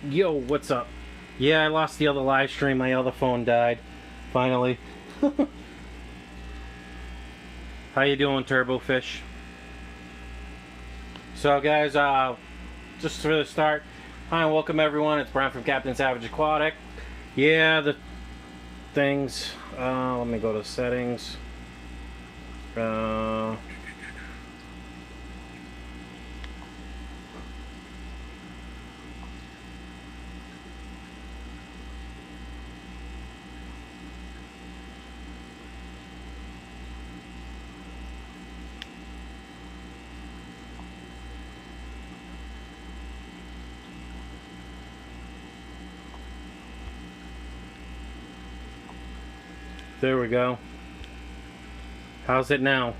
Yo, what's up? Yeah, I lost the other live stream. My other phone died. Finally. How you doing, Turbofish? So, guys, just for the start, hi and welcome everyone. It's Brian from Captain Savage Aquatic. Yeah, the things. Let me go to settings. There we go. How's it now?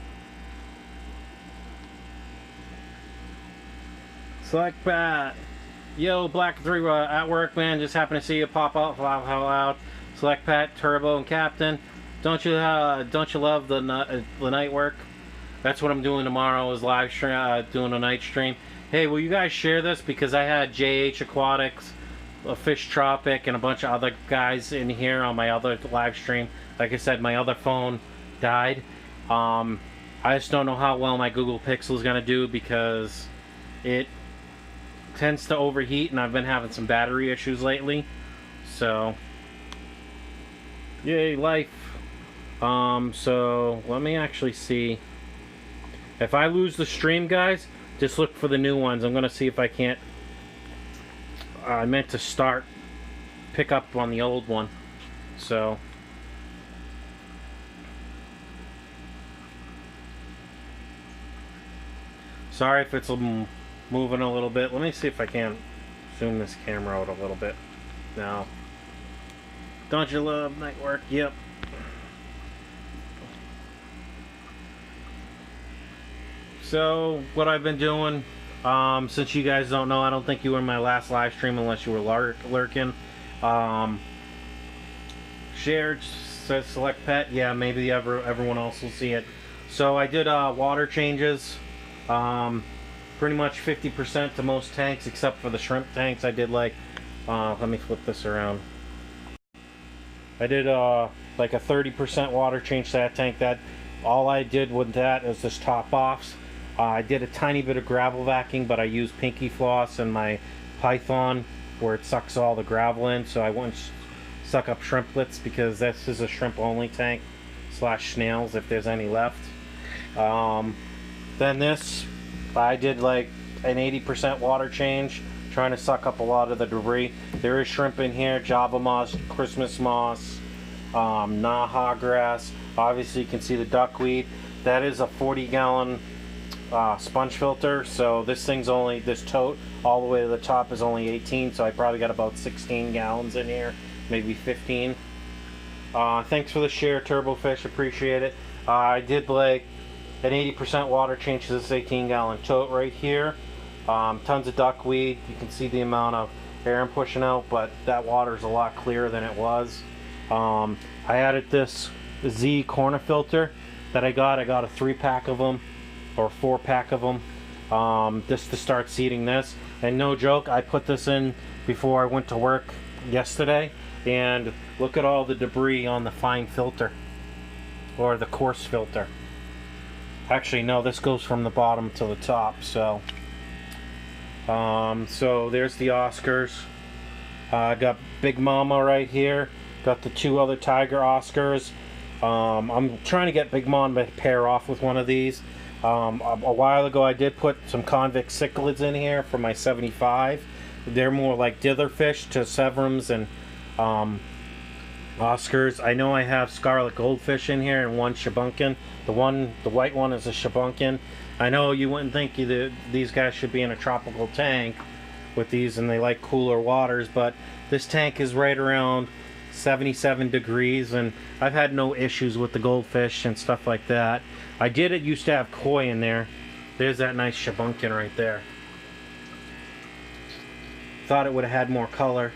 Select bat. Yo, Black 3 at work, man. Just happened to see you pop up. Wow, how loud. Select Pat, Turbo, and Captain. Don't you love the night work? That's what I'm doing tomorrow. Is live stream, doing a night stream. Hey, will you guys share this? Because I had JH Aquatics, a Fish Tropic, and a bunch of other guys in here on my other live stream. Like I said, my other phone died. I just don't know how well my Google Pixel is gonna do because it tends to overheat, and I've been having some battery issues lately. So, yay, life. So let me actually see. If I lose the stream, guys, just look for the new ones. I'm gonna see if I can't. I meant to pick up on the old one. So. Sorry if it's moving a little bit. Let me see if I can zoom this camera out a little bit. Now, don't you love night work? Yep. So, what I've been doing, since you guys don't know, I don't think you were in my last live stream unless you were lurking. Shared, says select pet. Yeah, maybe everyone else will see it. So, I did water changes. Pretty much 50% to most tanks except for the shrimp tanks. I did like, let me flip this around. I did like a 30% water change to that tank. That all I did with that is just top offs. I did a tiny bit of gravel vacuuming, but I used pinky floss and my Python where it sucks all the gravel in, so I wouldn't suck up shrimplets because this is a shrimp only tank / snails if there's any left. Then this, I did like an 80% water change, trying to suck up a lot of the debris. There is shrimp in here, Java moss, Christmas moss, Naha grass. Obviously you can see the duckweed. That is a 40-gallon sponge filter, so this thing's only, this tote all the way to the top is only 18, so I probably got about 16 gallons in here, maybe 15. Thanks for the share, Turbofish, appreciate it. I did like an 80% water change to this 18-gallon tote right here. Tons of duckweed. You can see the amount of air I'm pushing out, but that water is a lot clearer than it was. I added this Z corner filter that I got. I got a 3-pack of them, or 4-pack of them, just to start seeding this. And no joke, I put this in before I went to work yesterday, and look at all the debris on the fine filter, or the coarse filter. Actually, no, this goes from the bottom to the top, so. So there's the Oscars. I got Big Mama right here. Got the 2 other Tiger Oscars. I'm trying to get Big Mama to pair off with one of these. A while ago, I did put some convict cichlids in here for my 75. They're more like ditherfish to Severums and Oscars. I know I have scarlet goldfish in here and 1 shabunkin. The white one is a shabunkin. I know you wouldn't think these guys should be in a tropical tank with these, and they like cooler waters, but this tank is right around 77 degrees, and I've had no issues with the goldfish and stuff like that. It used to have koi in there. There's that nice shabunkin right there. Thought it would have had more color.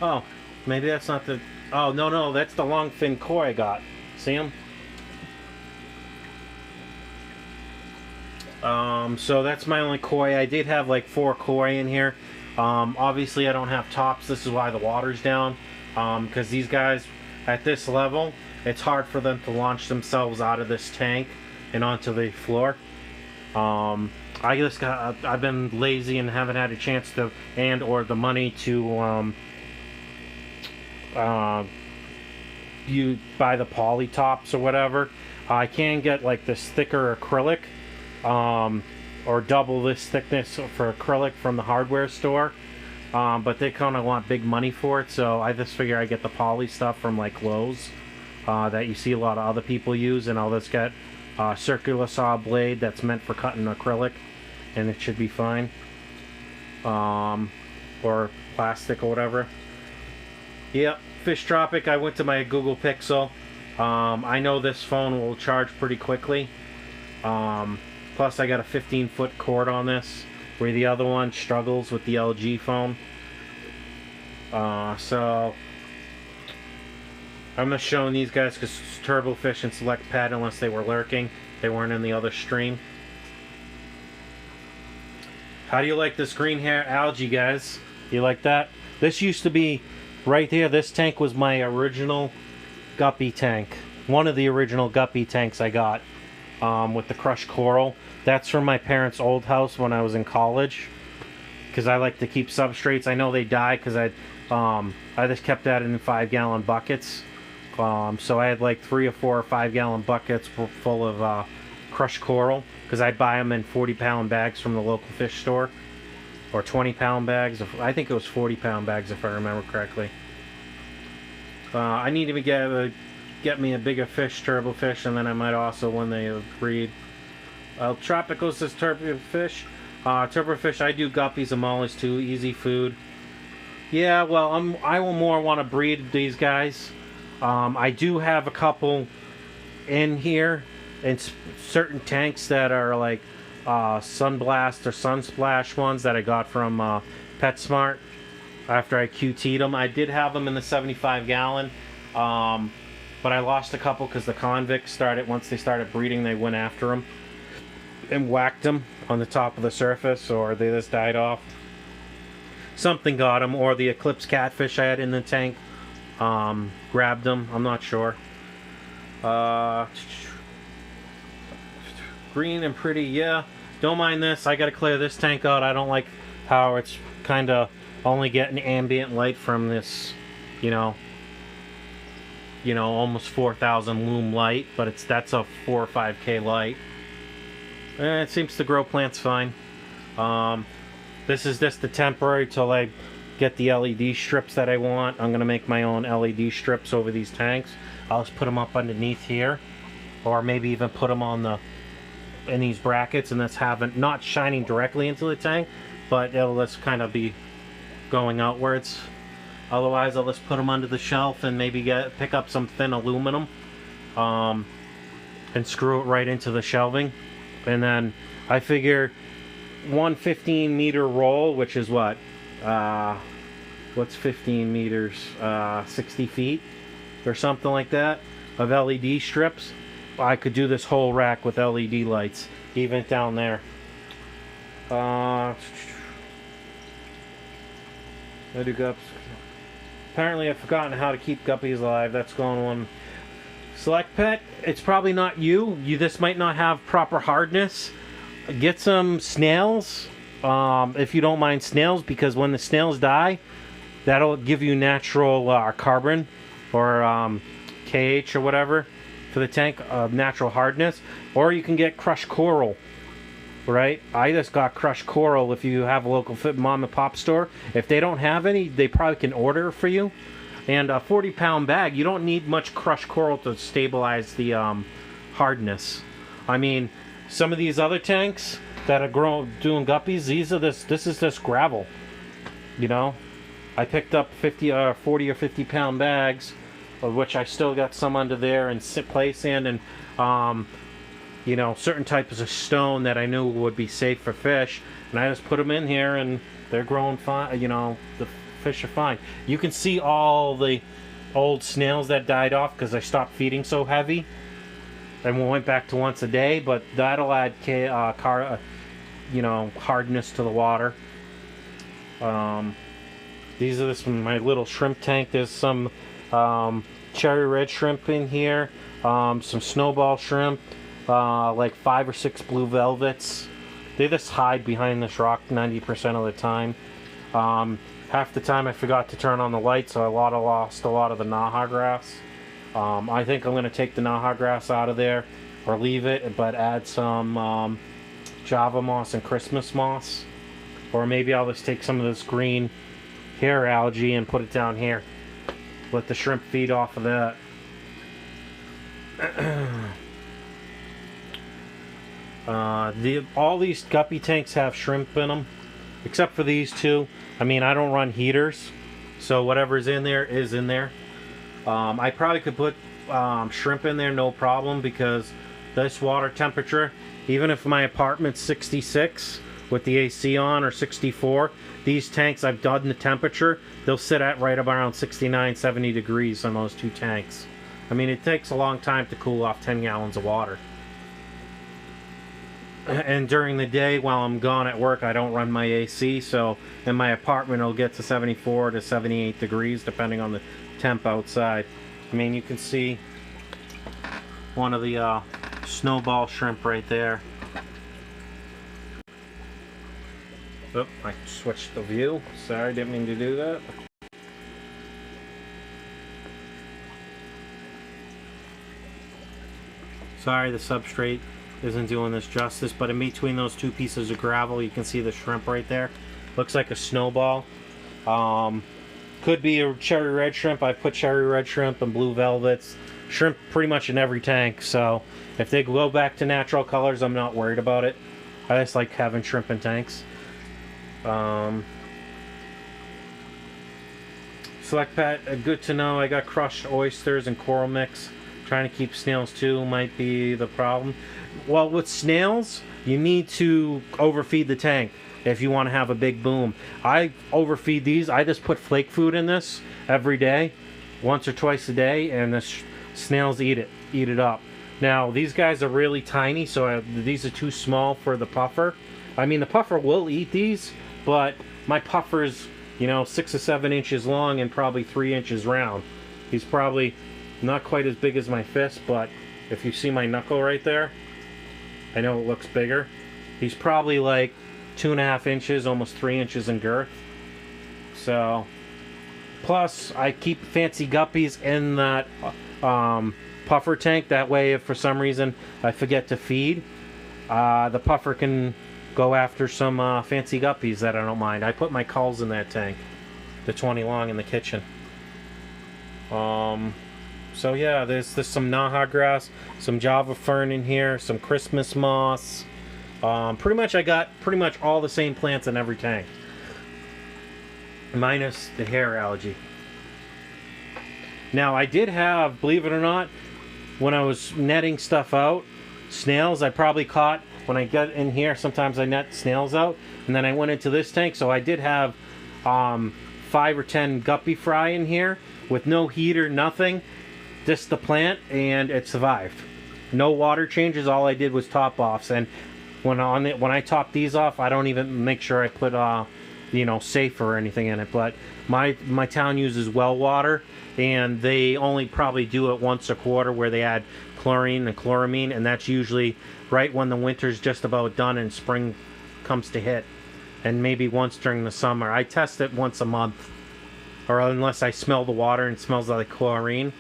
Oh, maybe that's not the... Oh, no, that's the long fin koi I got. See them? So that's my only koi. I did have like 4 koi in here. Obviously I don't have tops. This is why the water's down, because these guys at this level, it's hard for them to launch themselves out of this tank and onto the floor. I've been lazy and haven't had a chance to, and or the money to you buy the poly tops or whatever. I can get like this thicker acrylic, or double this thickness for acrylic from the hardware store, but they kind of want big money for it, so I just figure I get the poly stuff from like Lowe's, that you see a lot of other people use, and I'll just get a circular saw blade that's meant for cutting acrylic, and it should be fine, or plastic or whatever. Yep, Fish Tropic. I went to my Google Pixel. I know this phone will charge pretty quickly. Plus I got a 15-foot cord on this, where the other one struggles with the LG phone. So I'm just showing these guys because Turbo Fish and Select Pad, unless they were lurking, they weren't in the other stream. How do you like this green hair algae, guys? You like that? This used to be right there. This tank was my original guppy tank. One of the original guppy tanks I got, with the crushed coral. That's from my parents' old house when I was in college, because I like to keep substrates. I know they die because I just kept that in 5-gallon buckets. So I had like 3 or 4 or 5-gallon buckets full of crushed coral, because I'd buy them in 40-pound bags from the local fish store, or 20-pound bags. I think it was 40-pound bags if I remember correctly. I need to get me a bigger fish, turbo fish, and then I might also, when they breed. Tropical says turbo fish. Turbo fish, I do guppies and mollies too. Easy food. Yeah, well, I will more want to breed these guys. I do have a couple in here in certain tanks that are like Sunblast or Sunsplash ones that I got from PetSmart after I QT'd them. I did have them in the 75-gallon, but I lost a couple because the convicts started, once they started breeding, they went after them and whacked them on the top of the surface, or they just died off. Something got them, or the Eclipse catfish I had in the tank grabbed them. I'm not sure. Green and pretty, yeah. Don't mind this. I gotta clear this tank out. I don't like how it's kind of only getting ambient light from this, you know, almost 4,000 lume light, but that's a 4 or 5K light. It seems to grow plants fine. This is just the temporary till I get the LED strips that I want. I'm gonna make my own LED strips over these tanks. I'll just put them up underneath here, or maybe even put them on in these brackets, and that's not shining directly into the tank, but it'll just kind of be going outwards. Otherwise, I'll just put them under the shelf and maybe pick up some thin aluminum, and screw it right into the shelving. And then I figure one 15-meter roll, which is what? What's 15 meters? 60 feet or something like that, of LED strips. I could do this whole rack with LED lights, even down there. I do guppies. Apparently I've forgotten how to keep guppies alive. That's going on. Select Pet, it's probably not you. This might not have proper hardness. Get some snails, if you don't mind snails, because when the snails die, that'll give you natural carbon, or KH or whatever, for the tank, natural hardness. Or you can get crushed coral, right? I just got crushed coral. If you have a local mom and pop store, if they don't have any, they probably can order for you. And a 40-pound bag, you don't need much crushed coral to stabilize the hardness. I mean, some of these other tanks that are doing guppies, this is just gravel. You know, I picked up 40 or 50-pound bags, of which I still got some under there, and play sand, and you know, certain types of stone that I knew would be safe for fish, and I just put them in here, and they're growing fine. You know, the fish are fine. You can see all the old snails that died off because I stopped feeding so heavy, and we went back to once a day. But that'll add, you know, hardness to the water. These are my little shrimp tank. There's some cherry red shrimp in here, some snowball shrimp, like 5 or 6 blue velvets. They just hide behind this rock 90% of the time. Half the time I forgot to turn on the light, so I lost a lot of the Naha grass. I think I'm going to take the Naha grass out of there, or leave it, but add some Java moss and Christmas moss. Or maybe I'll just take some of this green hair algae and put it down here. Let the shrimp feed off of that. All these guppy tanks have shrimp in them, except for these two. I mean, I don't run heaters, so whatever's in there is in there. I probably could put shrimp in there, no problem, because this water temperature, even if my apartment's 66 with the AC on, or 64, these tanks, I've done the temperature, they'll sit at right around 69, 70 degrees on those two tanks. I mean, it takes a long time to cool off 10 gallons of water. And during the day, while I'm gone at work, I don't run my AC, so in my apartment it'll get to 74 to 78 degrees, depending on the temp outside. I mean, you can see one of the snowball shrimp right there. Oh, I switched the view. Sorry, didn't mean to do that. Sorry, the substrate isn't doing this justice, but in between those two pieces of gravel, you can see the shrimp right there. Looks like a snowball. Could be a cherry red shrimp. I put cherry red shrimp and blue velvets. Shrimp pretty much in every tank, so if they go back to natural colors, I'm not worried about it. I just like having shrimp in tanks. Select Pat, good to know. I got crushed oysters and coral mix. Trying to keep snails too might be the problem. Well, with snails, you need to overfeed the tank if you want to have a big boom. I overfeed these. I just put flake food in this every day, once or twice a day, and the snails eat it up. Now, these guys are really tiny, so these are too small for the puffer. I mean, the puffer will eat these, but my puffer's, 6 or 7 inches long and probably 3 inches round. He's probably not quite as big as my fist, but if you see my knuckle right there, I know it looks bigger. He's probably like 2.5 inches, almost 3 inches in girth. So, plus I keep fancy guppies in that puffer tank. That way, if for some reason I forget to feed, the puffer can go after some fancy guppies that I don't mind. I put my culls in that tank, the 20 long in the kitchen. So yeah, there's some Naha grass, some Java fern in here, some Christmas moss. Pretty much I got all the same plants in every tank, minus the hair algae. Now I did have, believe it or not, when I was netting stuff out, snails I probably caught. When I got in here, sometimes I net snails out, and then I went into this tank, so I did have 5 or 10 guppy fry in here with no heater, nothing, just the plant, and it survived. No water changes. All I did was top offs, and when I top these off, I don't even make sure I put safe or anything in it. But my town uses well water, and they only probably do it once a quarter, where they add chlorine and chloramine, and that's usually right when the winter's just about done and spring comes to hit, and maybe once during the summer. I test it once a month, or unless I smell the water and it smells like chlorine.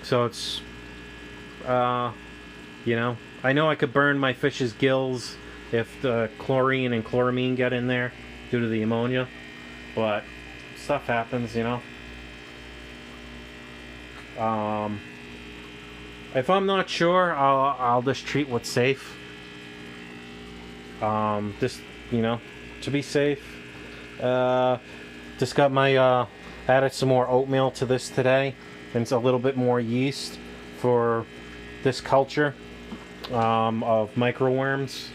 So it's I know I could burn my fish's gills if the chlorine and chloramine get in there due to the ammonia, but stuff happens, If I'm not sure, I'll just treat what's safe. Just to be safe. Just got my added some more oatmeal to this today, and it's a little bit more yeast for this culture of microworms.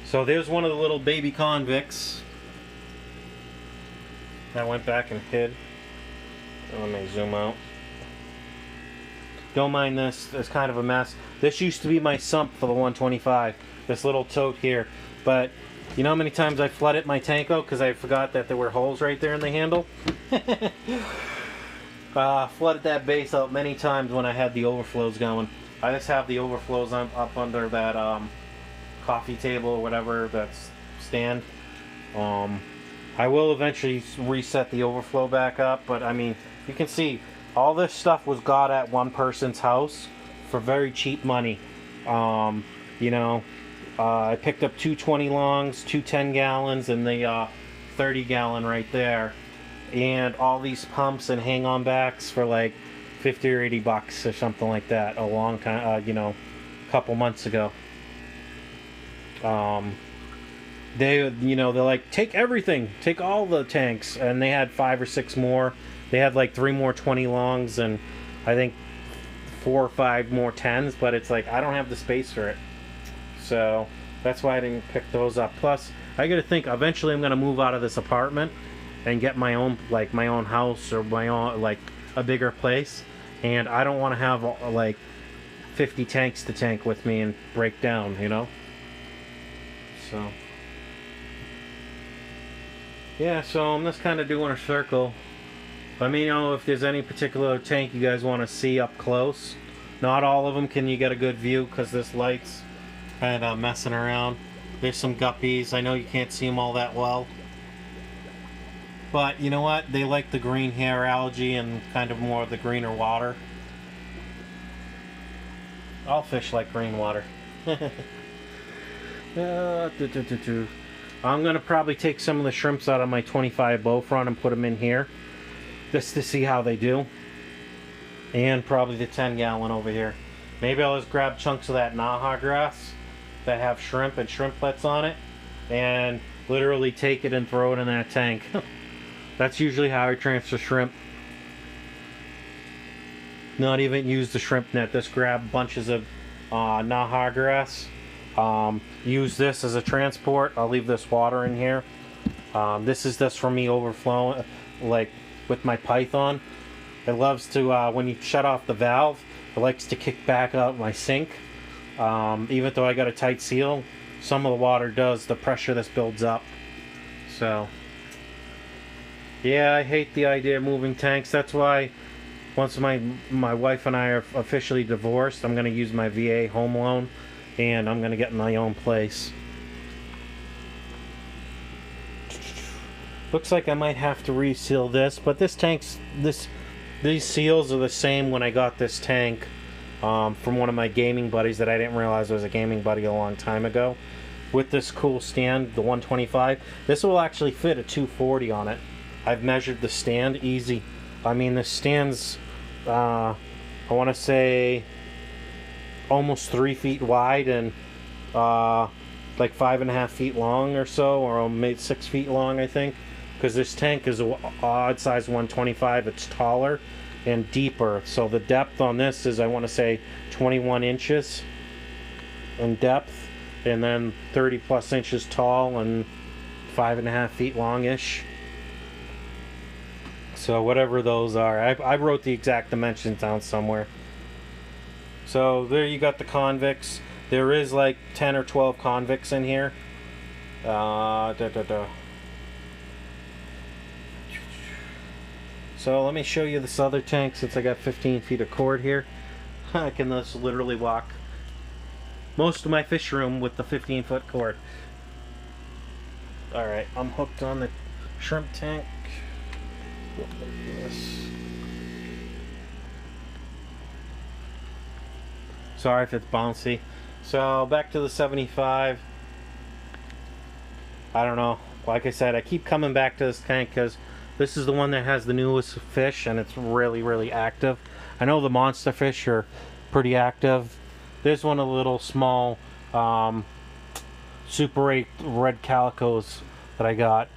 So there's one of the little baby convicts that went back and hid. Let me zoom out. Don't mind this, it's kind of a mess. This used to be my sump for the 125, this little tote here. But You know how many times I flooded my tank out because I forgot that there were holes right there in the handle? Flooded that base out many times when I had the overflows going. I just have the overflows up under that coffee table or whatever, that's stand. I will eventually reset the overflow back up, but I mean, you can see all this stuff was got at one person's house for very cheap money. You know, I picked up 2 20 longs, 2 10 gallons, and the 30 gallon right there, and all these pumps and hang-on backs for like 50 or 80 bucks or something like that a long time, you know, a couple months ago. They, you know, they're like, take everything, take all the tanks, and they had 5 or 6 more. They had like 3 more 20 longs and I think 4 or 5 more 10s, but it's like I don't have the space for it, so that's why I didn't pick those up. Plus, I got to think eventually I'm gonna move out of this apartment and get my own, like my own house or my own, like a bigger place, and I don't want to have like 50 tanks to tank with me and break down, you know. So yeah, so I'm just kind of doing a circle. Let me know if there's any particular tank you guys want to see up close. Not all of them can you get a good view because this light's kind of messing around. There's some guppies. I know you can't see them all that well, but you know what? They like the green hair algae and kind of more of the greener water. All fish like green water. I'm gonna probably take some of the shrimps out of my 25 Bowfront and put them in here just to see how they do, and probably the 10 gallon over here. Maybe I'll just grab chunks of that Naha grass that have shrimp and shrimplets on it and literally take it and throw it in that tank. That's usually how I transfer shrimp. Not even use the shrimp net, just grab bunches of Naha grass. Use this as a transport. I'll leave this water in here. This is just for me overflowing, like with my python. It loves to, when you shut off the valve, it likes to kick back out my sink. Even though I got a tight seal, some of the water does, the pressure this builds up. So yeah, I hate the idea of moving tanks. That's why once my wife and I are officially divorced, I'm going to use my VA home loan and I'm going to get my own place. Looks like I might have to reseal this, but this tank's, these seals are the same when I got this tank from one of my gaming buddies that I didn't realize was a gaming buddy a long time ago. With this cool stand, the 125, this will actually fit a 240 on it. I've measured the stand easy. I mean, the stand's, I want to say, almost 3 feet wide and like 5.5 feet long or so, or maybe 6 feet long, I think. Because this tank is a odd size 125. It's taller and deeper. So the depth on this is, I want to say, 21 inches in depth, and then 30 plus inches tall and 5.5 feet long-ish. So whatever those are, I wrote the exact dimensions down somewhere. So there you got the convicts. There is like 10 or 12 convicts in here. So let me show you this other tank since I got 15 feet of cord here. I can just literally walk most of my fish room with the 15-foot cord. Alright, I'm hooked on the shrimp tank. Like this. Sorry if it's bouncy. So back to the 75. I don't know. Like I said, I keep coming back to this tank because this is the one that has the newest fish and it's really, really active. I know the monster fish are pretty active. There's one of the little small Super 8 red calicos that I got.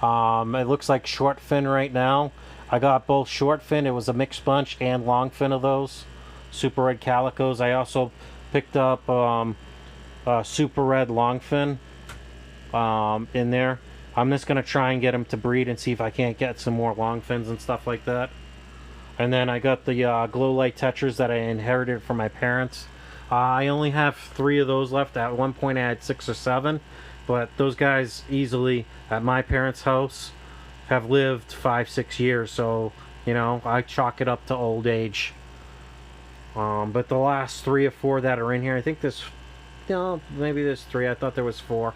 It looks like short fin right now. I got both short fin, it was a mixed bunch, and long fin of those Super Red calicos. I also picked up Super Red long fin in there. I'm just going to try and get them to breed and see if I can't get some more long fins and stuff like that. And then I got the glow light tetras that I inherited from my parents. I only have 3 of those left. At one point I had 6 or 7, But those guys easily at my parents' house have lived 5-6 years, so you know, I chalk it up to old age. But the last 3 or 4 that are in here, I think this, you know, maybe there's 3. I thought there was 4.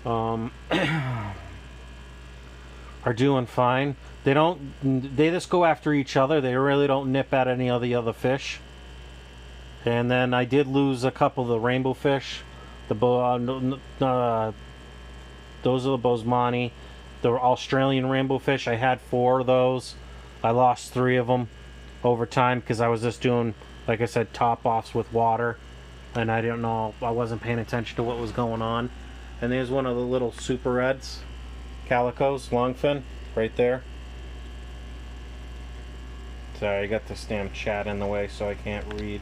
Are doing fine. They just go after each other. They really don't nip at any of the other fish. And then I did lose a couple of the rainbow fish. Those are the Bosemani. The Australian rainbow fish, I had 4 of those. I lost 3 of them over time because I was just doing, like I said, top-offs with water. And I didn't know, I wasn't paying attention to what was going on. And there's one of the little super reds, calicos, longfin, right there. Sorry, I got this damn chat in the way so I can't read.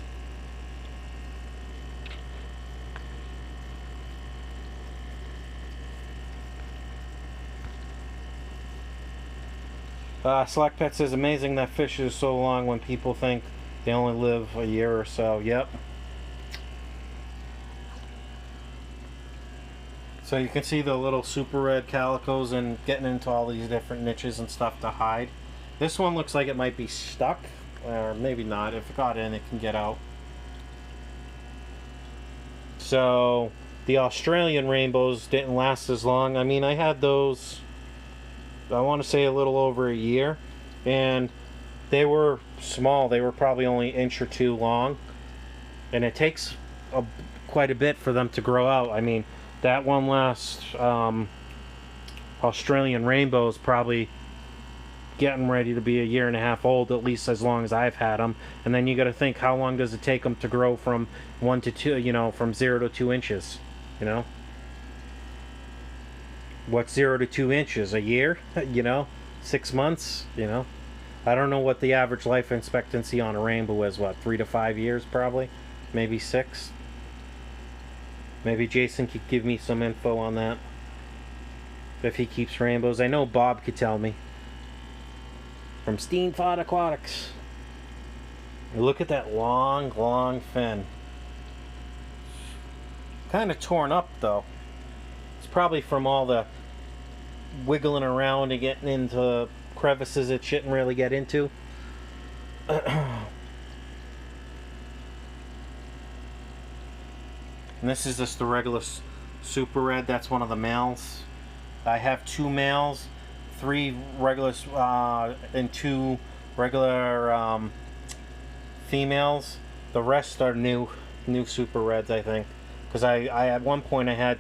Select Pet says, amazing that fish is so long when people think they only live a year or so. Yep. So you can see the little super red calicos and getting into all these different niches and stuff to hide. This one looks like it might be stuck, or maybe not. If it got in, it can get out. So the Australian rainbows didn't last as long. I mean, I had those, I want to say a little over a year, and they were small. They were probably only an inch or 2 long, and it takes quite a bit for them to grow out. I mean, that one last Australian rainbow is probably getting ready to be a year and a half old, at least as long as I've had them. And then you got to think, how long does it take them to grow from 1 to 2, you know, from 0 to 2 inches, you know? What's 0 to 2 inches? A year? You know? 6 months? You know? I don't know what the average life expectancy on a rainbow is. What, 3 to 5 years probably? Maybe 6? Maybe Jason could give me some info on that, if he keeps rainbows. I know Bob could tell me. From Fluval Aquatics. Look at that long, long fin. Kind of torn up though. It's probably from all the wiggling around and getting into crevices it shouldn't really get into. And this is just the regular super red. That's one of the males. I have 2 males, 3 regular and 2 regular females. The rest are new super reds, I think, because I at one point I had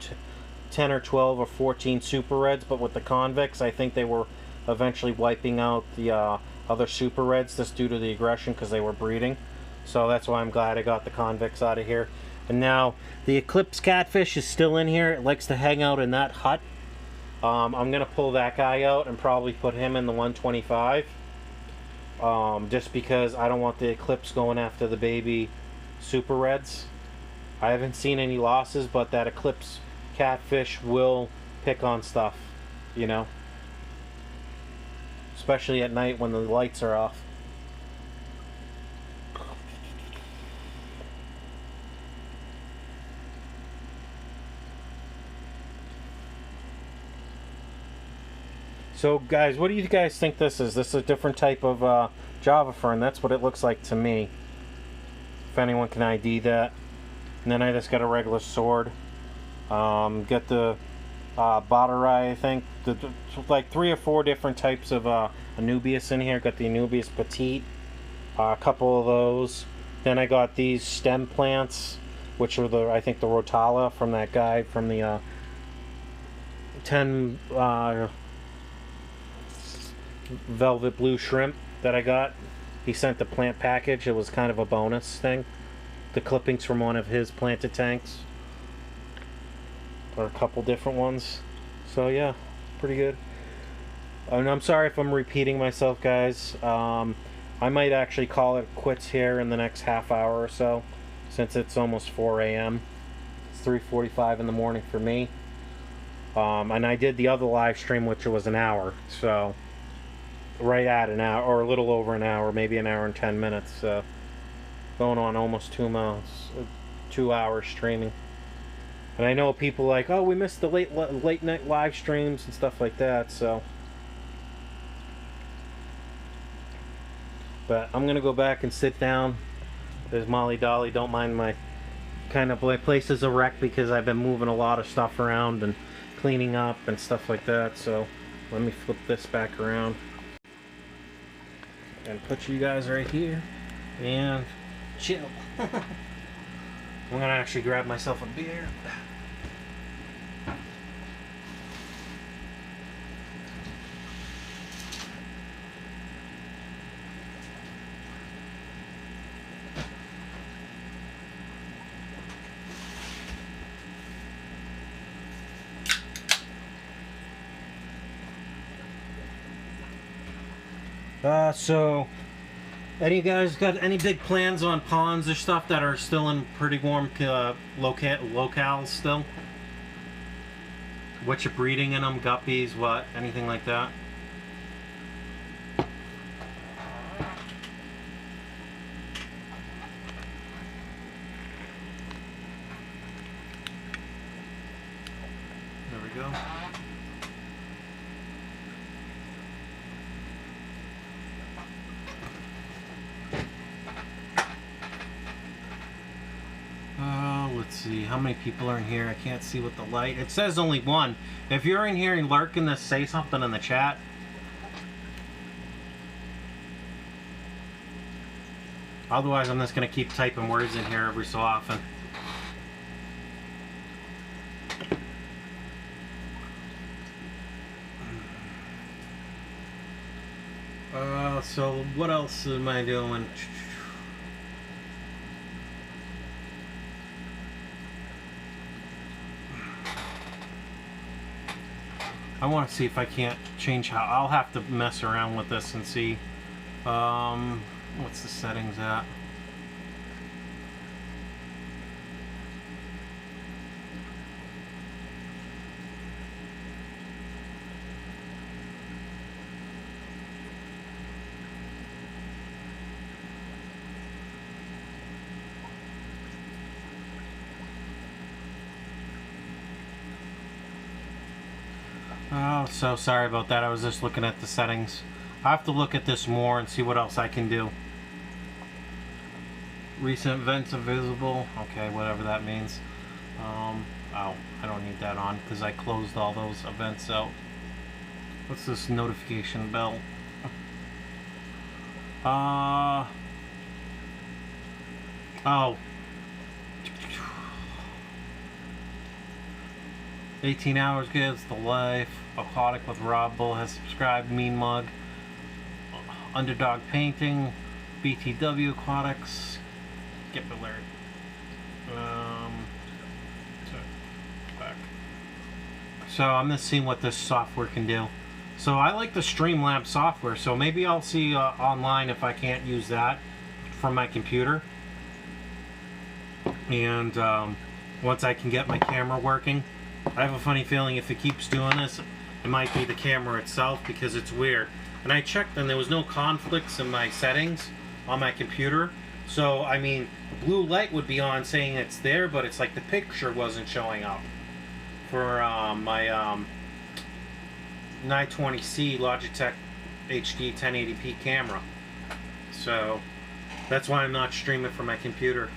10 or 12 or 14 super reds, but with the convicts I think they were eventually wiping out the other super reds just due to the aggression because they were breeding. So that's why I'm glad I got the convicts out of here. And now the Eclipse catfish is still in here. It likes to hang out in that hut. I'm gonna pull that guy out and probably put him in the 125, just because I don't want the Eclipse going after the baby super reds. I haven't seen any losses, but that Eclipse catfish will pick on stuff, you know, especially at night when the lights are off. So guys, what do you guys think this is? This is a different type of Java fern. That's what it looks like to me. If anyone can ID that. And then I just got a regular sword. Got the Botterai, I think. Like 3 or 4 different types of Anubias in here. Got the Anubias Petite. A couple of those. Then I got these stem plants, which are the, I think, the Rotala from that guy from the 10... velvet blue shrimp that I got. He sent the plant package. It was kind of a bonus thing. The clippings from one of his planted tanks, or a couple different ones. So yeah, pretty good. And I'm sorry if I'm repeating myself, guys. I might actually call it quits here in the next half hour or so, since it's almost 4 a.m. It's 3:45 in the morning for me. And I did the other live stream, which was an hour, so right at an hour, or a little over an hour, maybe an hour and 10 minutes. Going on almost 2 months, 2 hours streaming. And I know people like, oh, we missed the late night live streams and stuff like that, so. But I'm gonna go back and sit down. There's Molly Dolly. Don't mind my place is a wreck because I've been moving a lot of stuff around and cleaning up and stuff like that. So let me flip this back around and put you guys right here and chill. I'm gonna actually grab myself a beer. So, any of you guys got any big plans on ponds or stuff that are still in pretty warm locales still? What you're breeding in them, guppies, what, anything like that? There we go. Let's see, how many people are in here? I can't see with the light. It says only one. If you're in here and lurking this, say something in the chat. Otherwise, I'm just going to keep typing words in here every so often. So what else am I doing? I want to see if I can't change how. I'll have to mess around with this and see. What's the settings at? Oh, so sorry about that. I was just looking at the settings. I have to look at this more and see what else I can do. Recent events available. Okay, whatever that means. Oh, I don't need that on because I closed all those events out. What's this notification bell? Oh. 18 hours gives the life. Aquatic with Rob Bull has subscribed. Mean Mug. Underdog Painting. BTW Aquatics. Skip alert. Back. So I'm just seeing what this software can do. So I like the Streamlabs software. So maybe I'll see online if I can't use that from my computer. And once I can get my camera working. I have a funny feeling if it keeps doing this, it might be the camera itself because it's weird. And I checked and there was no conflicts in my settings on my computer. So, I mean, blue light would be on saying it's there, but it's like the picture wasn't showing up for my 920C Logitech HD 1080p camera. So, that's why I'm not streaming from my computer.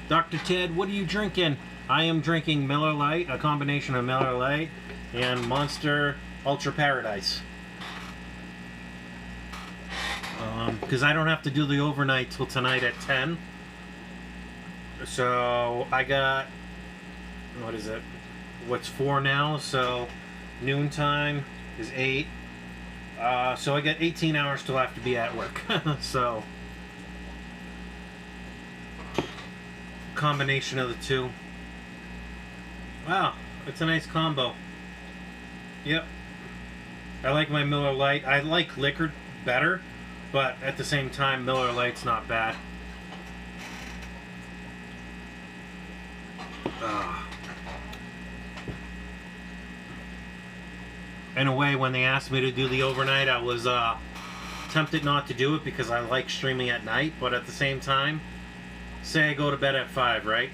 Dr. Ted, what are you drinking? I am drinking Miller Lite, a combination of Miller Lite and Monster Ultra Paradise. Because I don't have to do the overnight till tonight at 10. So I got, what is it? What's 4 now? So noontime is 8. So I got 18 hours till I have to be at work. So combination of the two. Wow, it's a nice combo. Yep. I like my Miller Lite. I like liquor better, but at the same time, Miller Lite's not bad. In a way, when they asked me to do the overnight, I was tempted not to do it because I like streaming at night, but at the same time, say I go to bed at 5, right?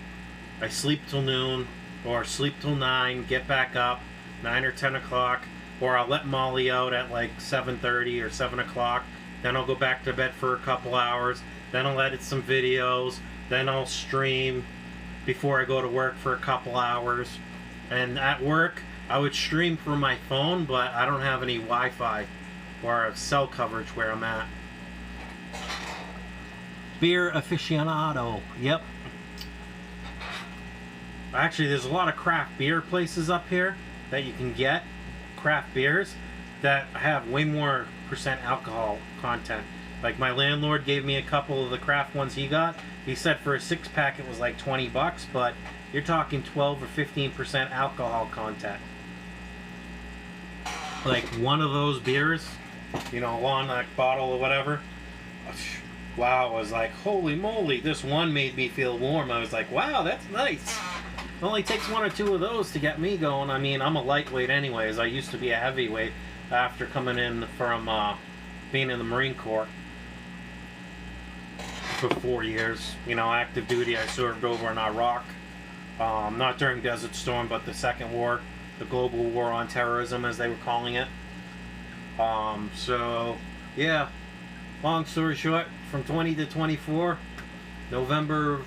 I sleep till noon, or sleep till 9, get back up 9 or 10 o'clock, or I'll let Molly out at like 7:30 or 7 o'clock. Then I'll go back to bed for a couple hours. Then I'll edit some videos. Then I'll stream before I go to work for a couple hours. And at work, I would stream from my phone, but I don't have any Wi-Fi or cell coverage where I'm at. Beer aficionado. Yep. Actually, there's a lot of craft beer places up here that you can get craft beers that have way more % alcohol content. Like my landlord gave me a couple of the craft ones he got. He said for a 6-pack it was like 20 bucks, but you're talking 12 or 15% alcohol content. Like one of those beers, you know, on that bottle or whatever. Wow, I was like, holy moly, this one made me feel warm. I was like, wow, that's nice. It only takes 1 or 2 of those to get me going. I mean, I'm a lightweight anyways. I used to be a heavyweight after coming in from being in the Marine Corps for 4 years. You know, active duty. I served over in Iraq. Not during Desert Storm, but the second war, the global war on terrorism, as they were calling it. So, yeah, long story short, from 20 to 24, November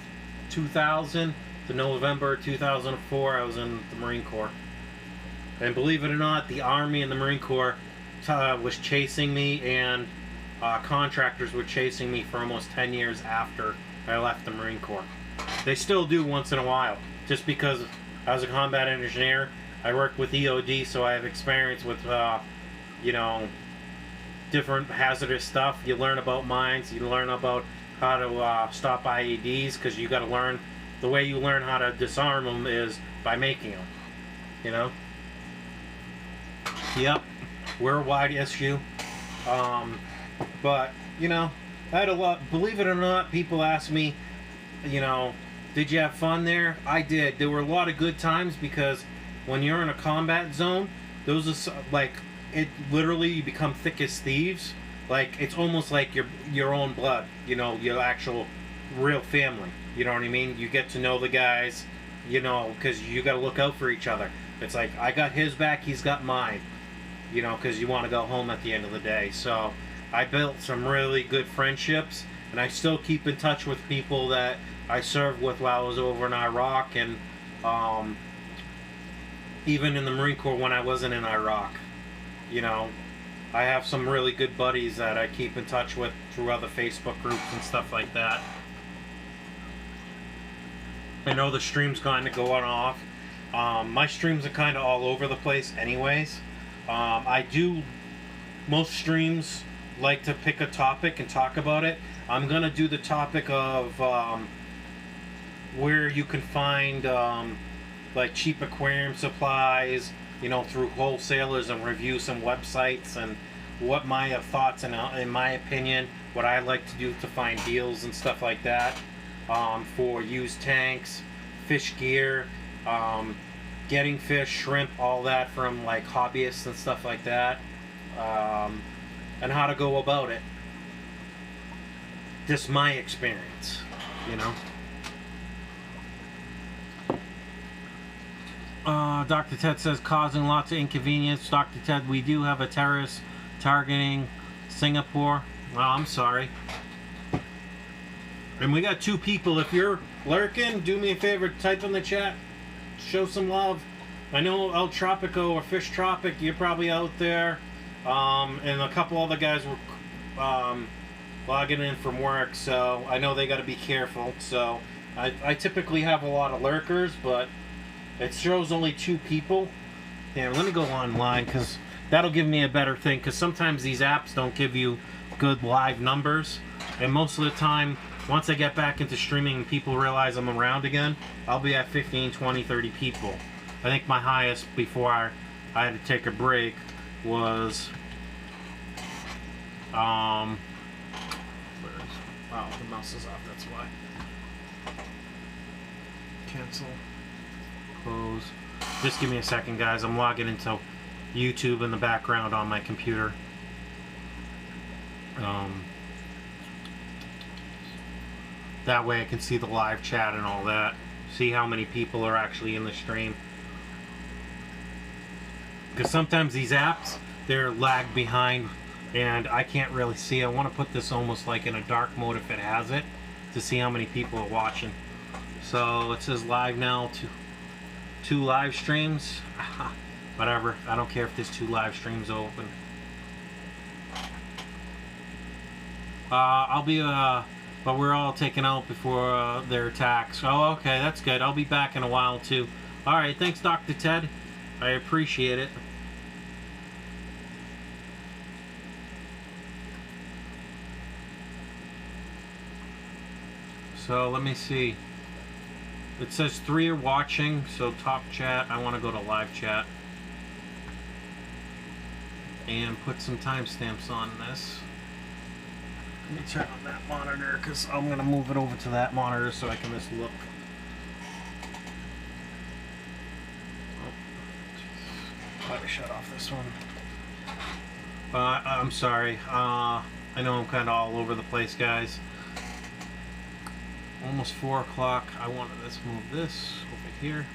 2000 to November 2004, I was in the Marine Corps. And believe it or not, the Army and the Marine Corps was chasing me, and contractors were chasing me for almost 10 years after I left the Marine Corps. They still do once in a while, just because I was a combat engineer. I worked with EOD, so I have experience with, you know, different hazardous stuff. You learn about mines, you learn about how to stop IEDs, because you got to learn, the way you learn how to disarm them is by making them, you know? Yep, we're a wide issue. But, you know, I had a lot, believe it or not, people ask me, you know, did you have fun there? I did. There were a lot of good times, because when you're in a combat zone, those are like, it literally, you become thick as thieves. Like, it's almost like your own blood, you know, your actual real family. You know what I mean? You get to know the guys, you know, because you got to look out for each other. It's like, I got his back, he's got mine, you know, because you want to go home at the end of the day. So I built some really good friendships, and I still keep in touch with people that I served with while I was over in Iraq, and even in the Marine Corps when I wasn't in Iraq. You know, I have some really good buddies that I keep in touch with through other Facebook groups and stuff like that. I know the stream's kind of going off. My streams are kind of all over the place anyways. I do, most streams like to pick a topic and talk about it. I'm going to do the topic of where you can find like cheap aquarium supplies, you know, through wholesalers, and review some websites and what my thoughts and in my opinion, what I like to do to find deals and stuff like that, for used tanks, fish gear, getting fish, shrimp, all that from like hobbyists and stuff like that, and how to go about it. Just my experience, you know. Dr. Ted says, causing lots of inconvenience. Dr. Ted, we do have a terrorist targeting Singapore. Well, I'm sorry. And we got 2 people. If you're lurking, do me a favor, type in the chat. Show some love. I know El Tropico or Fish Tropic, you're probably out there. And a couple other guys were logging in from work, so I know they got to be careful. So I typically have a lot of lurkers, but it shows only 2 people. Here, let me go online, because that'll give me a better thing, because sometimes these apps don't give you good live numbers. And most of the time, once I get back into streaming and people realize I'm around again, I'll be at 15, 20, 30 people. I think my highest before I had to take a break was... wow, the mouse is off, that's why. Cancel. Close. Just give me a second, guys. I'm logging into YouTube in the background on my computer. That way I can see the live chat and all that. see how many people are actually in the stream. Because sometimes these apps, they're lag behind and I can't really see. I want to put this almost like in a dark mode if it has it, to see how many people are watching. So it says live now, two live streams. Whatever, I don't care if there's 2 live streams open. I'll be, but we're all taken out before their attacks. Oh, okay, that's good. I'll be back in a while too. Alright, thanks Dr. Ted. I appreciate it. So let me see. It says 3 are watching, so top chat. I want to go to live chat and put some timestamps on this. Let me turn on that monitor because I'm going to move it over to that monitor so I can just look. Oh, probably shut off this one. I'm sorry. I know I'm kind of all over the place, guys. Almost 4 o'clock. I want to just move this over here.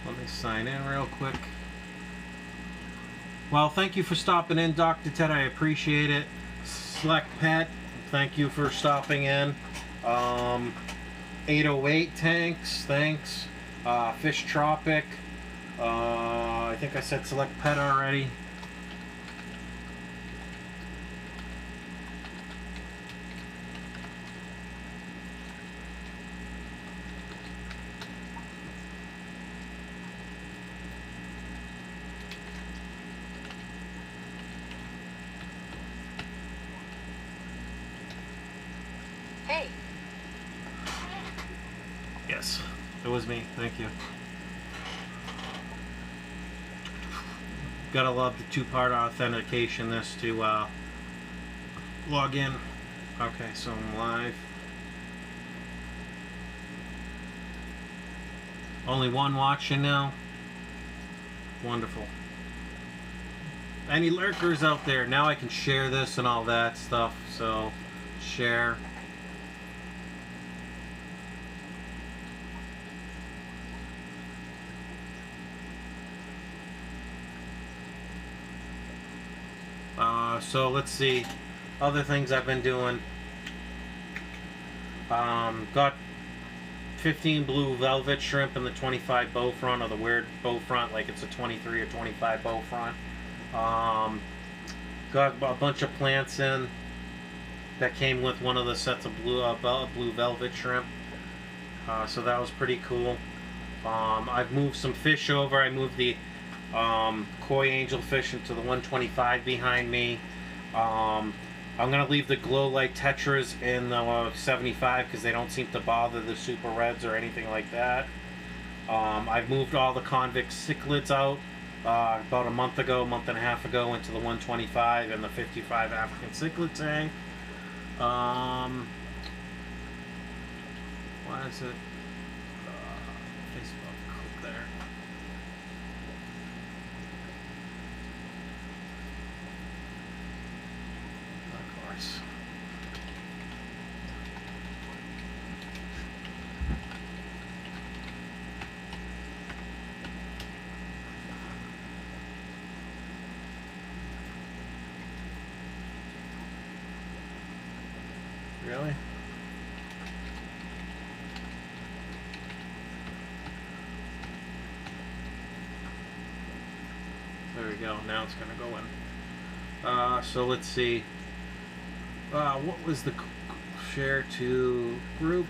Let me sign in real quick. Well, thank you for stopping in, Dr. Ted. I appreciate it. Select Pet, thank you for stopping in. 808 Tanks, thanks. Fish Tropic. I think I said Select Pet already. Yes, it was me. Thank you. Gotta love the 2-part authentication this to log in. Okay, so I'm live. Only 1 watching now. Wonderful. Any lurkers out there? Now I can share this and all that stuff. So, share. So let's see, other things I've been doing. Got 15 blue velvet shrimp in the 25 bow front, or the weird bow front, like it's a 23 or 25 bow front. Got a bunch of plants in that came with one of the sets of blue velvet shrimp. So that was pretty cool. I've moved some fish over. I moved the koi angelfish into the 125 behind me. I'm going to leave the glow light tetras in the 75 because they don't seem to bother the super reds or anything like that. I've moved all the convict cichlids out about a month and a half ago into the 125 and the 55 African cichlid tank. Why is it Facebook? Click there. Of course. Really? There we go. Now it's going to go in. So let's see. What was the share to group?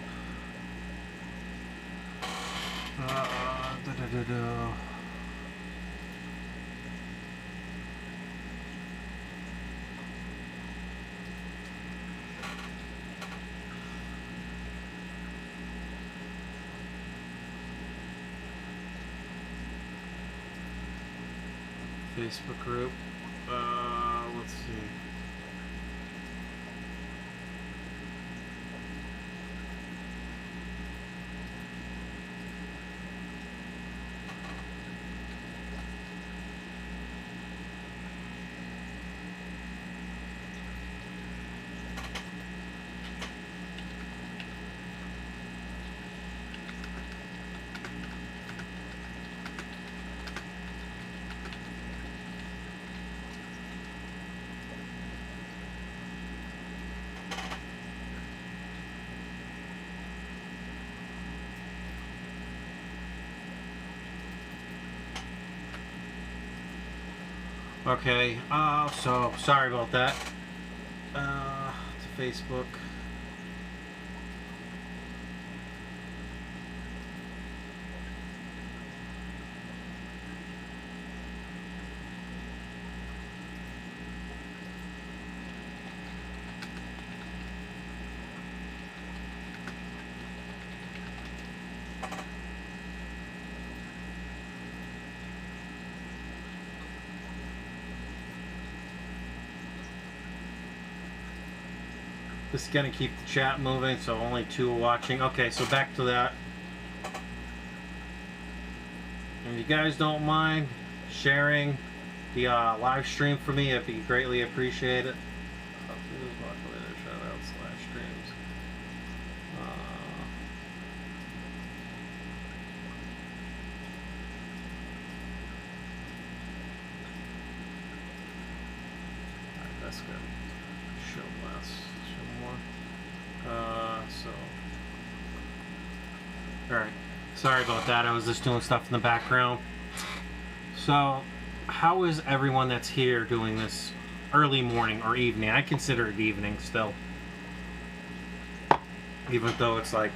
Facebook group. Let's see. Okay, so sorry about that. To Facebook. This is gonna keep the chat moving, so only 2 are watching. Okay, so back to that. If you guys don't mind sharing the live stream for me, it'd be greatly appreciated. Shoutouts, live streams. Alright, that's good. Show less. So, alright, sorry about that, I was just doing stuff in the background. So, how is everyone that's here doing this early morning or evening? I consider it evening still, even though it's like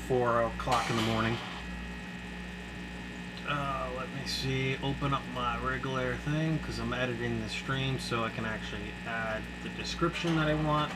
4 o'clock in the morning. Let me see, open up my regular thing, because I'm editing the stream so I can actually add the description that I want.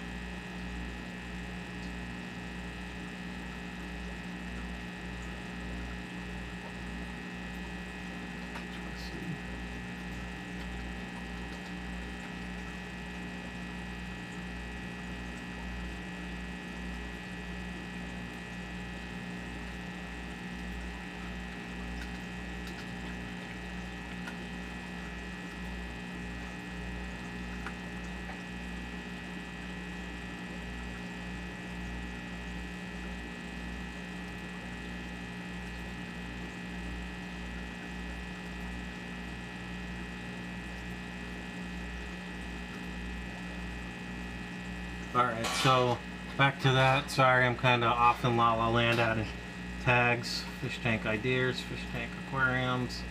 Alright, so back to that. Sorry, I'm kind of off in La La Land adding tags, fish tank ideas, fish tank aquariums.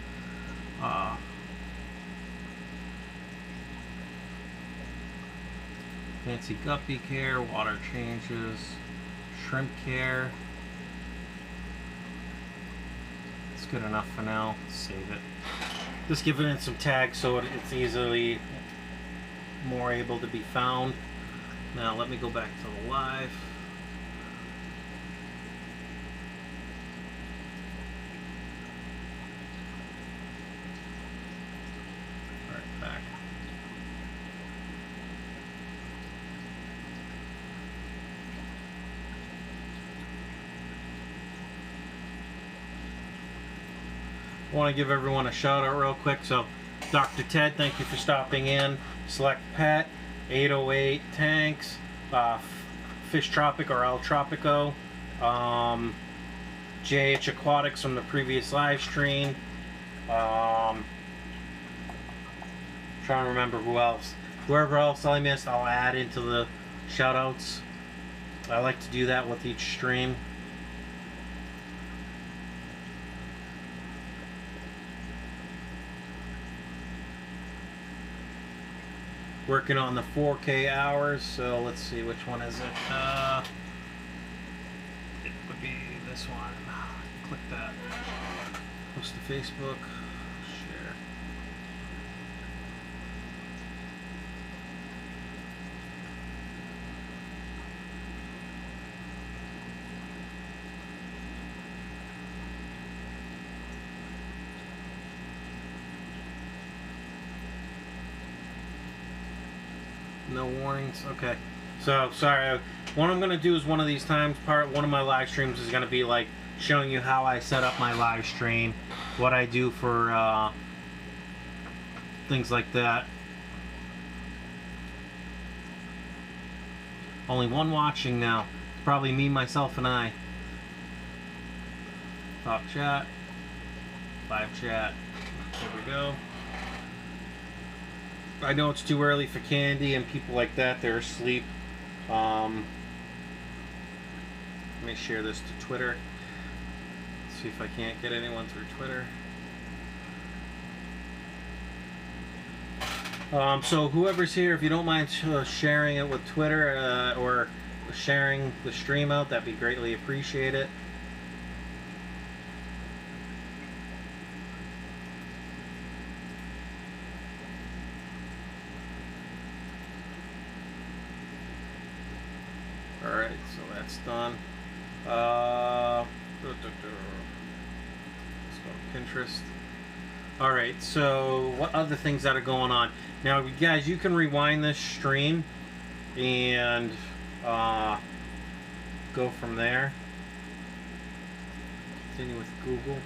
Fancy guppy care, water changes, shrimp care. It's good enough for now. Save it. Just giving it some tags so it's easily more able to be found. Now let me go back to the live. Right back. I want to give everyone a shout out real quick. So Dr. Ted, thank you for stopping in. Select Pet, 808 Tanks, Fish Tropic or El Tropico, JH Aquatics from the previous live stream. Trying to remember who else. Whoever else I missed, I'll add into the shout outs. I like to do that with each stream. Working on the 4K hours, so let's see, which one is it? It would be this one. Click that. Post to Facebook. Share. No warnings. Okay. So sorry. What I'm gonna do is one of these times, one of my live streams is gonna be like showing you how I set up my live stream, what I do for things like that. Only one watching now. Probably me, myself, and I. Talk chat. Live chat. There we go. I know it's too early for Candy and people like that. They're asleep. Let me share this to Twitter. See if I can't get anyone through Twitter. So whoever's here, if you don't mind sharing it with Twitter or sharing the stream out, that'd be greatly appreciated. Alright, so that's done. Let's go to Pinterest. Alright, so what other things that are going on? Now, guys, you can rewind this stream and go from there. Continue with Google.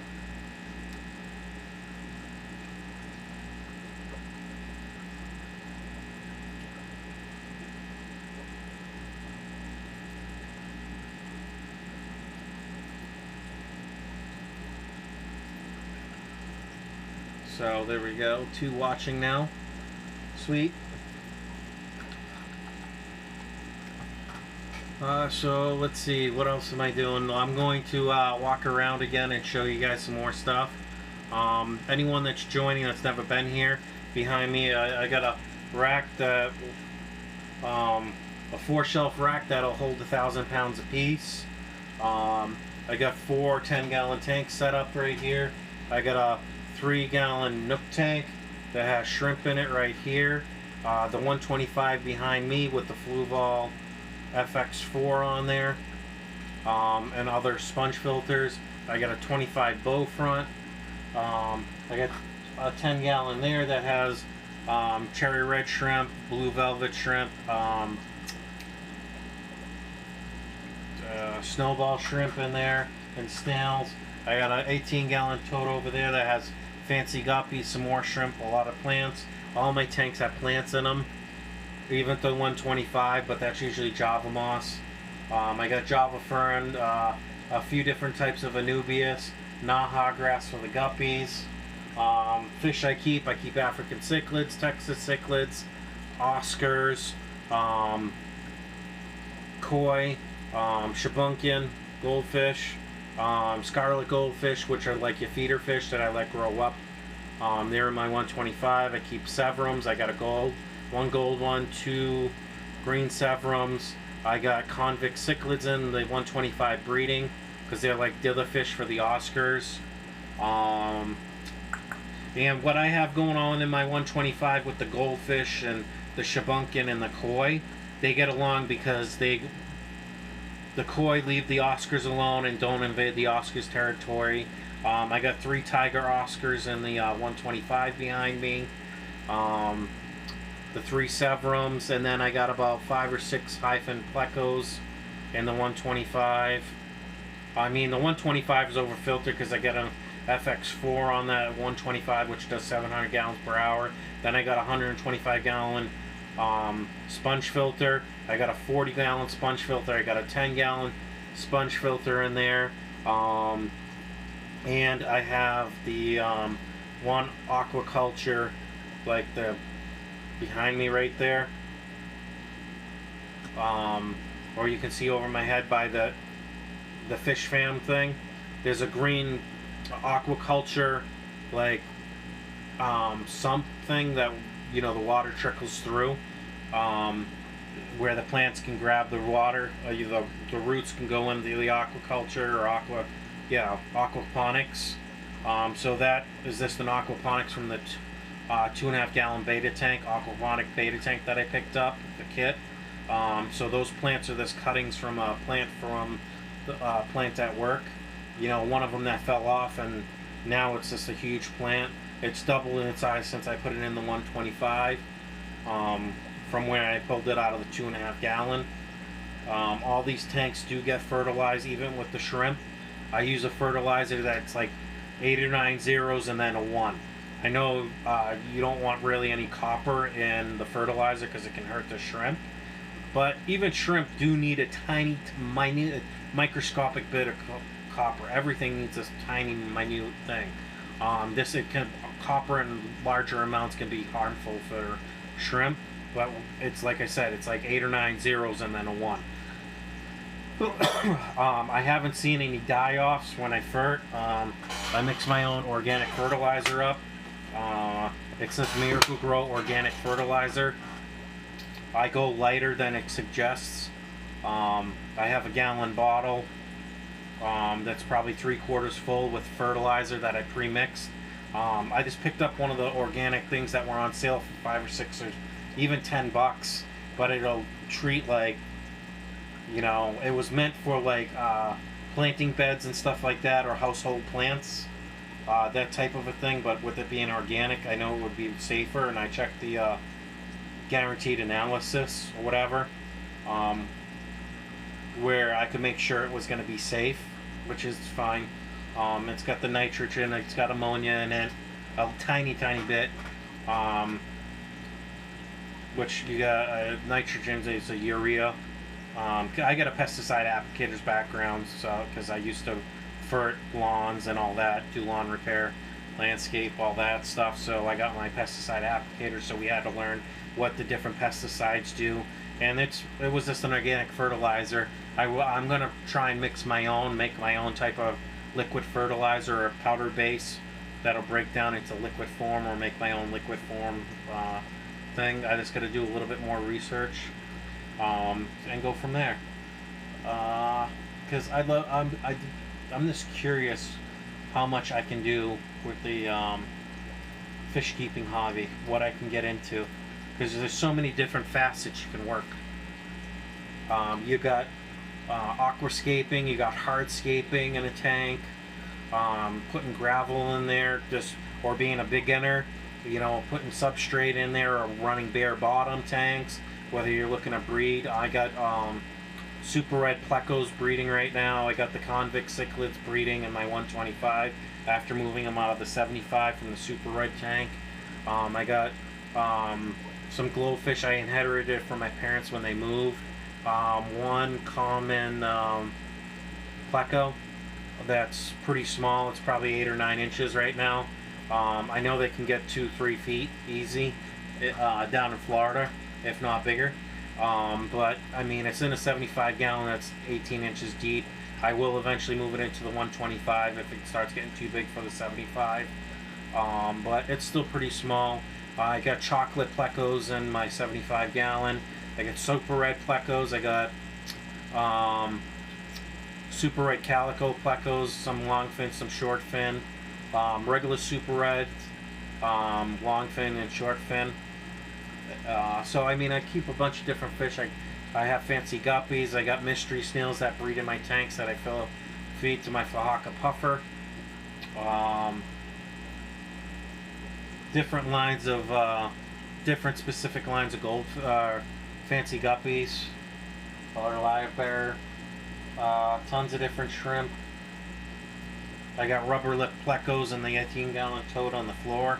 So there we go, 2 watching now. Sweet. So let's see, what else am I doing? I'm going to walk around again and show you guys some more stuff. Anyone that's joining that's never been here, behind me I got a rack that, a 4-shelf rack that'll hold 1,000 pounds a piece. I got 4 10-gallon tanks set up right here. I got a 3-gallon Nook tank that has shrimp in it right here. The 125 behind me with the Fluval FX4 on there, and other sponge filters. I got a 25 bow front. I got a 10-gallon there that has cherry red shrimp, blue velvet shrimp, snowball shrimp in there, and snails. I got an 18-gallon tote over there that has fancy guppies, some more shrimp, a lot of plants. All my tanks have plants in them, even the 125, but that's usually Java moss. I got Java fern, a few different types of anubias, Naha grass for the guppies. Fish I keep African cichlids, Texas cichlids, Oscars, koi, shabunkin, goldfish, scarlet goldfish, which are like your feeder fish that I let grow up. They're in my 125. I keep severums. I got one gold one, 2 green severums. I got convict cichlids in the 125 breeding because they're like dither fish for the Oscars. And what I have going on in my 125 with the goldfish and the shabunkin and the koi, they get along because the koi leave the Oscars alone and don't invade the Oscars territory. I got 3 tiger Oscars in the 125 behind me. The 3 severums, and then I got about 5 or 6 hyphen plecos in the 125. I mean, the 125 is over filtered because I got an FX4 on that 125, which does 700 gallons per hour. Then I got a 125 gallon sponge filter. I got a 40-gallon sponge filter. I got a 10-gallon sponge filter in there. And I have the one aquaculture, like the behind me right there, or you can see over my head by the fish fam thing. There's a green aquaculture like sump thing that, you know, the water trickles through, where the plants can grab the water. The roots can go into the aquaculture or aquaponics. So that is just an aquaponics from the 2.5 gallon beta tank, aquaponic beta tank that I picked up, the kit. So those plants are just cuttings from a plant at work. You know, one of them that fell off, and now it's just a huge plant. It's doubled in size since I put it in the 125, from where I pulled it out of the 2.5 gallon. All these tanks do get fertilized, even with the shrimp. I use a fertilizer that's like 8 or 9 zeros and then a 1. I know you don't want really any copper in the fertilizer because it can hurt the shrimp, but even shrimp do need a tiny, minute, microscopic bit of copper. Everything needs this tiny, minute thing. Copper in larger amounts can be harmful for shrimp, but it's like I said, it's like 8 or 9 zeros and then a 1. I haven't seen any die-offs when I fert. I mix my own organic fertilizer up. It's this Miracle Grow organic fertilizer. I go lighter than it suggests. I have a gallon bottle that's probably 3/4 full with fertilizer that I pre-mixed. I just picked up one of the organic things that were on sale for $5 or $6 or even $10, but it'll treat like, you know, it was meant for like planting beds and stuff like that, or household plants, that type of a thing. But with it being organic, I know it would be safer, and I checked the guaranteed analysis or whatever, where I could make sure it was going to be safe, which is fine. It's got the nitrogen, it's got ammonia in it, a tiny bit, which you got nitrogen is a urea. I got a pesticide applicator's background, so because I used to fert lawns and all that, do lawn repair, landscape, all that stuff. So I got my pesticide applicator. So we had to learn what the different pesticides do, and it was just an organic fertilizer. I'm gonna try and mix my own, make my own type of liquid fertilizer or powder base that'll break down into liquid form, or make my own liquid form thing. I just got to do a little bit more research and go from there. Because I'm just curious how much I can do with the fish keeping hobby, what I can get into, because there's so many different facets you can work. You got aquascaping, you got hardscaping in a tank, putting gravel in there, just, or being a beginner, you know, putting substrate in there, or running bare bottom tanks, whether you're looking to breed. I got super red plecos breeding right now. I got the convict cichlids breeding in my 125 after moving them out of the 75 from the super red tank. I got some glowfish I inherited from my parents when they moved. One common pleco that's pretty small. It's probably 8 or 9 inches right now. I know they can get 2-3 feet easy down in Florida, if not bigger. But I mean, it's in a 75 gallon that's 18 inches deep. I will eventually move it into the 125 if it starts getting too big for the 75. But it's still pretty small. I got chocolate plecos in my 75 gallon. I got super red plecos. I got super red calico plecos, some long fin, some short fin, regular super red, long fin and short fin. So I mean, I keep a bunch of different fish. I have fancy guppies. I got mystery snails that breed in my tanks that I feed to my Fahaka puffer. Different lines of different specific lines of gold fancy guppies, color live bear, tons of different shrimp. I got rubber lip plecos in the 18 gallon tote on the floor,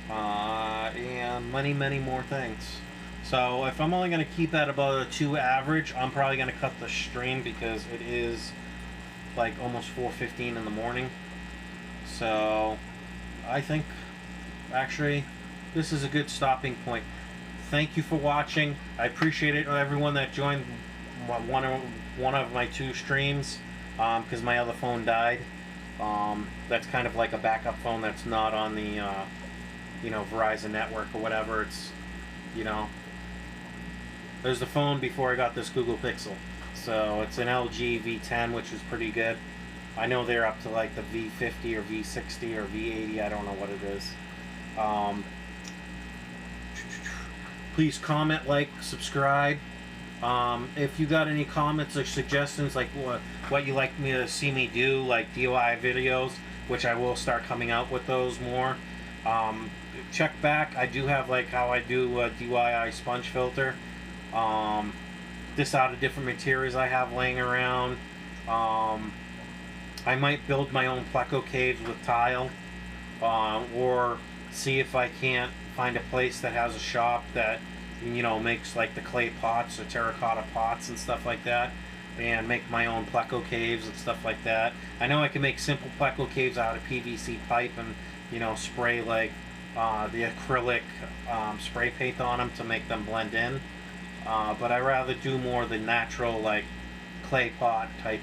and many more things. So if I'm only going to keep at about a 2 average, I'm probably going to cut the stream because it is like almost 4:15 in the morning. So I think actually this is a good stopping point. Thank you for watching. I appreciate it, everyone that joined one of my 2 streams, because my other phone died. That's kind of like a backup phone that's not on the you know, Verizon network or whatever. It's, you know, there's the phone before I got this Google Pixel. So it's an LG V10, which is pretty good. I know they're up to like the V50 or V60 or V80. I don't know what it is. Please comment, like, subscribe. If you got any comments or suggestions, like what you like me to see me do, like DIY videos, which I will start coming out with those more. Check back. I do have like how I do a DIY sponge filter. This out of different materials I have laying around. I might build my own pleco caves with tile, or see if I can't find a place that has a shop that, you know, makes like the clay pots or terracotta pots and stuff like that, and make my own pleco caves and stuff like that. I know I can make simple pleco caves out of PVC pipe and, you know, spray like the acrylic spray paint on them to make them blend in. But I rather do more the natural, like clay pot type,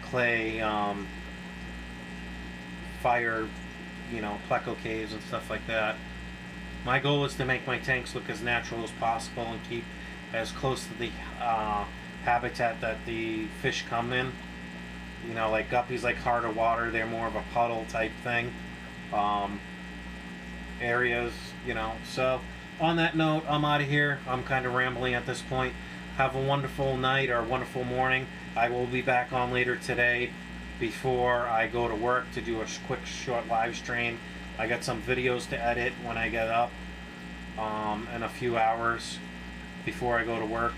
clay fire you know, pleco caves and stuff like that. My goal is to make my tanks look as natural as possible and keep as close to the habitat that the fish come in. You know, like guppies like harder water, they're more of a puddle type thing. Areas, you know. So on that note, I'm out of here. I'm kind of rambling at this point. Have a wonderful night or a wonderful morning. I will be back on later today before I go to work to do a quick short live stream. I got some videos to edit when I get up in a few hours before I go to work,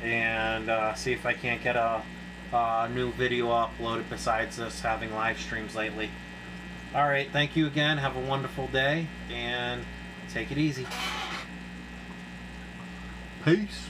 and see if I can't get a new video uploaded besides this having live streams lately. Alright, thank you again. Have a wonderful day and take it easy. Peace.